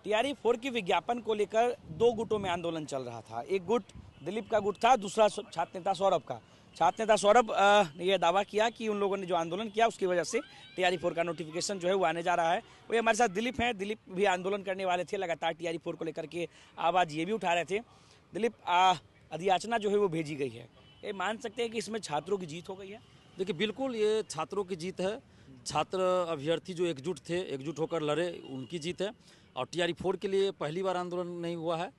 TRE 4 की विज्ञापन को लेकर दो गुटों में आंदोलन चल रहा था। एक गुट दिलीप का गुट था, दूसरा छात्र नेता सौरभ का। छात्र नेता सौरभ ने यह दावा किया कि उन लोगों ने जो आंदोलन किया उसकी वजह से टीआरई 4 का नोटिफिकेशन जो है वो आने जा रहा है। वही हमारे साथ दिलीप हैं। दिलीप भी आंदोलन करने वाले थे, लगातार टीआरई 4 को लेकर के आवाज़ ये भी उठा रहे थे। दिलीप, अधियाचना जो है वो भेजी गई है, ये मान सकते हैं कि इसमें छात्रों की जीत हो गई है? देखिए, बिल्कुल ये छात्रों की जीत है। छात्र अभ्यर्थी जो एकजुट होकर लड़े, उनकी जीत है। और टीआरई 4 के लिए पहली बार आंदोलन नहीं हुआ है।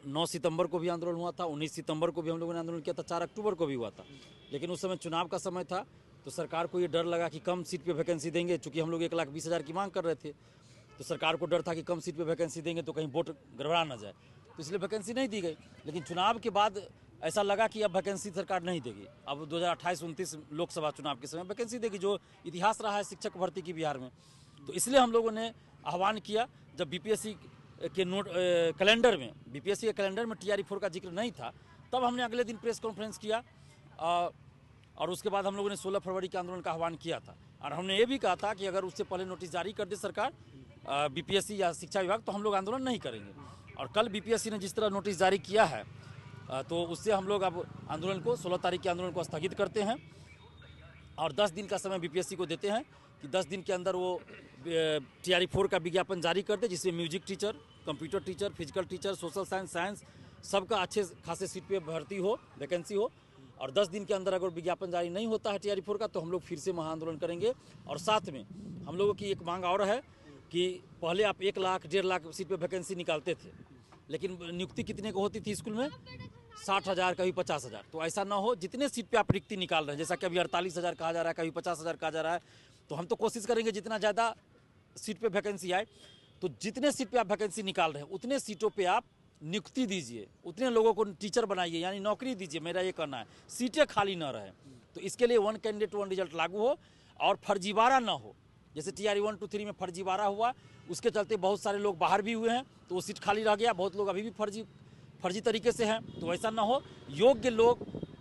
9 सितंबर को भी आंदोलन हुआ था, 19 सितंबर को भी हम लोगों ने आंदोलन किया था, 4 अक्टूबर को भी हुआ था। लेकिन उस समय चुनाव का समय था, तो सरकार को ये डर लगा कि कम सीट पे वैकेंसी देंगे। चूँकि हम लोग 1,20,000 की मांग कर रहे थे, तो सरकार को डर था कि कम सीट पे वैकेंसी देंगे तो कहीं वोट गड़बड़ा ना जाए, तो इसलिए वैकेंसी नहीं दी गई। लेकिन चुनाव के बाद ऐसा लगा कि अब वैकेंसी सरकार नहीं देगी। अब 2028-29 लोकसभा चुनाव के समय वैकेंसी देगी, जो इतिहास रहा है शिक्षक भर्ती की बिहार में। तो इसलिए हम लोगों ने आह्वान किया, जब बीपीएससी के कैलेंडर में टीआरई 4 का जिक्र नहीं था, तब हमने अगले दिन प्रेस कॉन्फ्रेंस किया। और उसके बाद हम लोगों ने 16 फरवरी के आंदोलन का आह्वान किया था। और हमने ये भी कहा था कि अगर उससे पहले नोटिस जारी कर दे सरकार, बीपीएससी या शिक्षा विभाग, तो हम लोग आंदोलन नहीं करेंगे। और कल बीपीएससी ने जिस तरह नोटिस जारी किया है, तो उससे हम लोग अब आंदोलन को 16 तारीख के आंदोलन को स्थगित करते हैं और 10 दिन का समय बीपीएससी को देते हैं कि 10 दिन के अंदर वो टीआरई 4 का विज्ञापन जारी कर दे, जिससे music teacher, computer teacher, physical teacher, social science सबका अच्छे खासे सीट पे भर्ती हो, वैकेंसी हो। और 10 दिन के अंदर अगर विज्ञापन जारी नहीं होता है टीआरई 4 का, तो हम लोग फिर से महाआंदोलन करेंगे। और साथ में हम लोगों की एक मांग और है कि पहले आप 1 लाख 1.5 लाख सीट पे वैकेंसी निकालते थे, लेकिन नियुक्ति कितने को होती थी स्कूल में? 60,000, कभी 50,000। तो ऐसा ना हो, जितने सीट पे आप रिक्ति निकाल रहे हैं, जैसा कि अभी 48,000 कहा जा रहा है, कभी 50,000 कहा जा रहा है, तो हम तो कोशिश करेंगे जितना ज़्यादा सीट पे वैकेंसी आए। तो जितने सीट पे आप वैकेंसी निकाल रहे हैं, उतने सीटों पे आप नियुक्ति दीजिए, उतने लोगों को टीचर बनाइए, यानी नौकरी दीजिए। मेरा ये कहना है, सीटें खाली ना रहे। तो इसके लिए 1 कैंडिडेट 1 रिजल्ट लागू हो और फर्जीवाड़ा ना हो। जैसे टीआरई 1, 2, 3 में फर्जीवाड़ा हुआ, उसके चलते बहुत सारे लोग बाहर भी हुए हैं, तो वो सीट खाली रह गया। बहुत लोग अभी भी फर्जी तरीके से हैं। तो ऐसा ना हो, योग्य लोग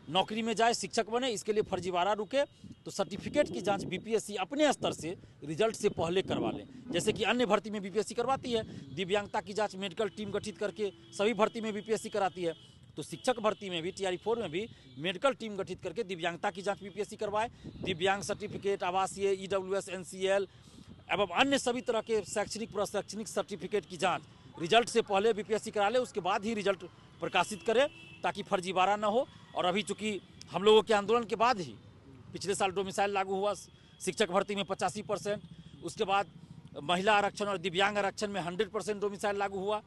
नौकरी में जाए, शिक्षक बने, इसके लिए फर्जीवाड़ा रुके। तो सर्टिफिकेट की जांच बीपीएससी अपने स्तर से रिजल्ट से पहले करवा लें, जैसे कि अन्य भर्ती में बीपीएससी करवाती है। दिव्यांगता की जांच मेडिकल टीम गठित करके सभी भर्ती में बीपीएससी कराती है। तो शिक्षक भर्ती में भी, टीआरई 4 में भी मेडिकल टीम गठित करके दिव्यांगता की जाँच बीपीएससी करवाए। दिव्यांग सर्टिफिकेट, आवासीय, ईडब्ल्यूएस, एनसीएल एवं अन्य सभी तरह के शैक्षणिक प्रशैक्षणिक सर्टिफिकेट की जाँच रिजल्ट से पहले बीपीएससी करा ले, उसके बाद ही रिजल्ट प्रकाशित करे, ताकि फर्जीवाड़ा ना हो। और अभी चूँकि हम लोगों के आंदोलन के बाद ही पिछले साल डोमिसाइल लागू हुआ शिक्षक भर्ती में 85%, उसके बाद महिला आरक्षण और दिव्यांग आरक्षण में 100% डोमिसाइल लागू हुआ।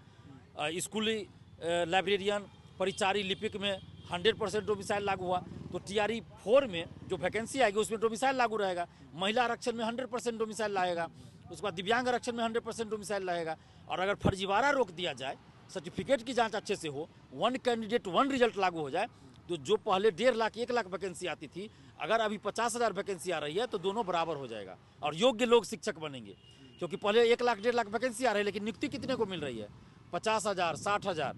स्कूली लाइब्रेरियन, परिचारी, लिपिक में 100% डोमिसाइल लागू हुआ। तो टीआरई 4 में जो वैकेंसी आएगी उसमें डोमिसाइल लागू रहेगा। महिला आरक्षण में 100% डोमिसाइल रहेगा। उसके बाद दिव्यांग आरक्षण में 100% डोमिसाइल रहेगा। और अगर फर्जीवाड़ा रोक दिया जाए, सर्टिफिकेट की जांच अच्छे से हो, 1 कैंडिडेट 1 रिजल्ट लागू हो जाए, तो जो पहले 1.5 लाख 1 लाख वैकेंसी आती थी, अगर अभी 50,000 वैकेंसी आ रही है, तो दोनों बराबर हो जाएगा और योग्य लोग शिक्षक बनेंगे। क्योंकि पहले 1 लाख 1.5 लाख वैकेंसी आ रही है, लेकिन नियुक्ति कितने को मिल रही है? 50,000, 60,000,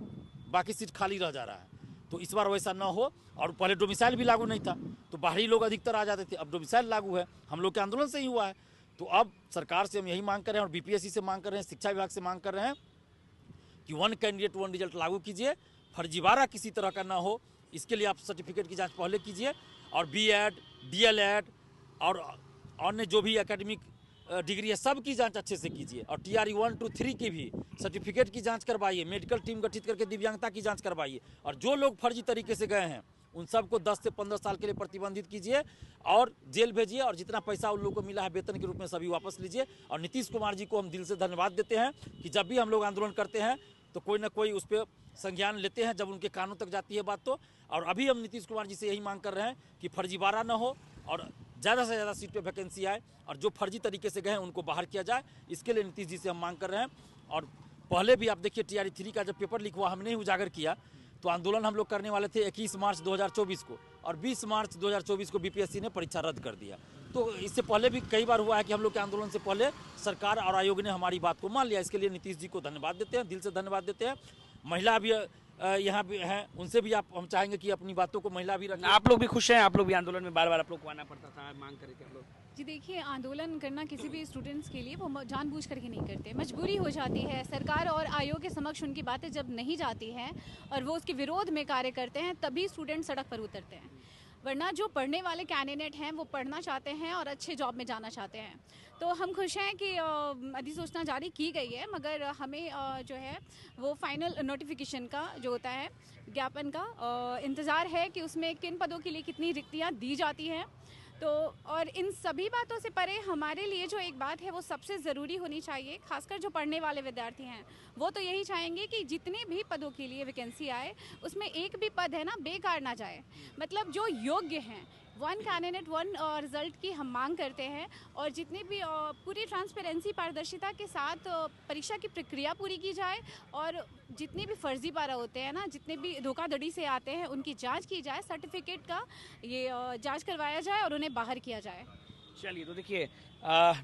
बाकी सीट खाली रह जा रहा है। तो इस बार वैसा ना हो। और पहले डोमिसाइल भी लागू नहीं था, तो बाहरी लोग अधिकतर आ जाते थे। अब डोमिसाइल लागू है, हम लोग के आंदोलन से ही हुआ है। तो अब सरकार से हम यही मांग कर रहे हैं, और बीपीएससी से मांग कर रहे हैं, शिक्षा विभाग से मांग कर रहे हैं कि 1 कैंडिडेट 1 रिजल्ट लागू कीजिए, फर्जीवाड़ा किसी तरह का ना हो। इसके लिए आप सर्टिफिकेट की जांच पहले कीजिए, और बीएड, डीएलएड और अन्य जो भी एकेडमिक डिग्री है, सब की जांच अच्छे से कीजिए। और टीआरई 1, 2, 3 की भी सर्टिफिकेट की जांच करवाइए, मेडिकल टीम गठित करके दिव्यांगता की जांच करवाइए। और जो लोग फर्जी तरीके से गए हैं, उन सबको 10 से 15 साल के लिए प्रतिबंधित कीजिए और जेल भेजिए। और जितना पैसा उन लोगों को मिला है वेतन के रूप में, सभी वापस लीजिए। और नीतीश कुमार जी को हम दिल से धन्यवाद देते हैं कि जब भी हम लोग आंदोलन करते हैं, तो कोई ना कोई उस पर संज्ञान लेते हैं, जब उनके कानों तक जाती है बात तो। और अभी हम नीतीश कुमार जी से यही मांग कर रहे हैं कि फर्जीवाड़ा ना हो और ज़्यादा से ज़्यादा सीट पे वैकेंसी आए, और जो फर्जी तरीके से गए हैं उनको बाहर किया जाए। इसके लिए नीतीश जी से हम मांग कर रहे हैं। और पहले भी आप देखिए, टीआरई 3 का जब पेपर लीक हुआ, हमने ही उजागर किया, तो आंदोलन हम लोग करने वाले थे 21 मार्च 2024 को, और 20 मार्च 2024 को बीपीएससी ने परीक्षा रद्द कर दिया। तो इससे पहले भी कई बार हुआ है कि हम लोग के आंदोलन से पहले सरकार और आयोग ने हमारी बात को मान लिया। इसके लिए नीतीश जी को धन्यवाद देते हैं, दिल से धन्यवाद देते हैं। महिला भी यहाँ भी हैं, उनसे भी हम चाहेंगे कि अपनी बातों को महिला भी रखें। आप लोग भी खुश हैं? आप लोग भी आंदोलन में बार बार आप लोग को आना पड़ता था, मांग कर रहे थे आप लोग? जी देखिए, आंदोलन करना किसी भी स्टूडेंट्स के लिए वो जानबूझ करके नहीं करते, मजबूरी हो जाती है। सरकार और आयोग के समक्ष उनकी बातें जब नहीं जाती हैं और वो उसके विरोध में कार्य करते हैं, तभी स्टूडेंट सड़क पर उतरते हैं। वरना जो पढ़ने वाले कैंडिडेट हैं वो पढ़ना चाहते हैं और अच्छे जॉब में जाना चाहते हैं। तो हम खुश हैं कि अधिसूचना जारी की गई है, मगर हमें जो है वो फाइनल नोटिफिकेशन का जो होता है ज्ञापन का इंतज़ार है कि उसमें किन पदों के लिए कितनी रिक्तियाँ दी जाती हैं। तो और इन सभी बातों से परे हमारे लिए जो एक बात है वो सबसे ज़रूरी होनी चाहिए, खासकर जो पढ़ने वाले विद्यार्थी हैं वो तो यही चाहेंगे कि जितने भी पदों के लिए वैकेंसी आए उसमें एक भी पद है ना बेकार ना जाए। मतलब जो योग्य हैं, वन कैंडिडेट वन रिजल्ट की हम मांग करते हैं और जितने भी पूरी ट्रांसपेरेंसी पारदर्शिता के साथ परीक्षा की प्रक्रिया पूरी की जाए और जितने भी फर्जी पारा होते हैं ना, जितने भी धोखाधड़ी से आते हैं उनकी जांच की जाए, सर्टिफिकेट का ये जांच करवाया जाए और उन्हें बाहर किया जाए। चलिए, तो देखिए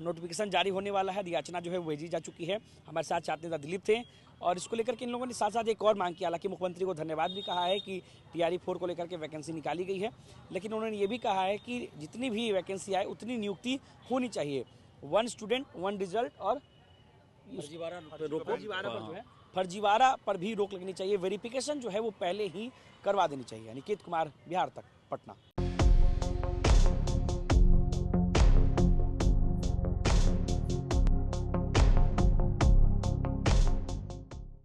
नोटिफिकेशन जारी होने वाला है, याचना जो है वो भेजी जा चुकी है। हमारे साथ छात्र नेता दिलीप थे और इसको लेकर के इन लोगों ने साथ साथ एक और मांग की। हालांकि मुख्यमंत्री को धन्यवाद भी कहा है कि TRE 4 को लेकर के वैकेंसी निकाली गई है, लेकिन उन्होंने ये भी कहा है कि जितनी भी वैकेंसी आए उतनी नियुक्ति होनी चाहिए। 1 स्टूडेंट 1 रिजल्ट और फर्जीवाड़ा पे रोको। फर्जीवाड़ा पर जो है फर्जीवाड़ा पर भी रोक लगनी चाहिए। वेरिफिकेशन जो है वो पहले ही करवा देनी चाहिए। निकेत कुमार, बिहार तक, पटना।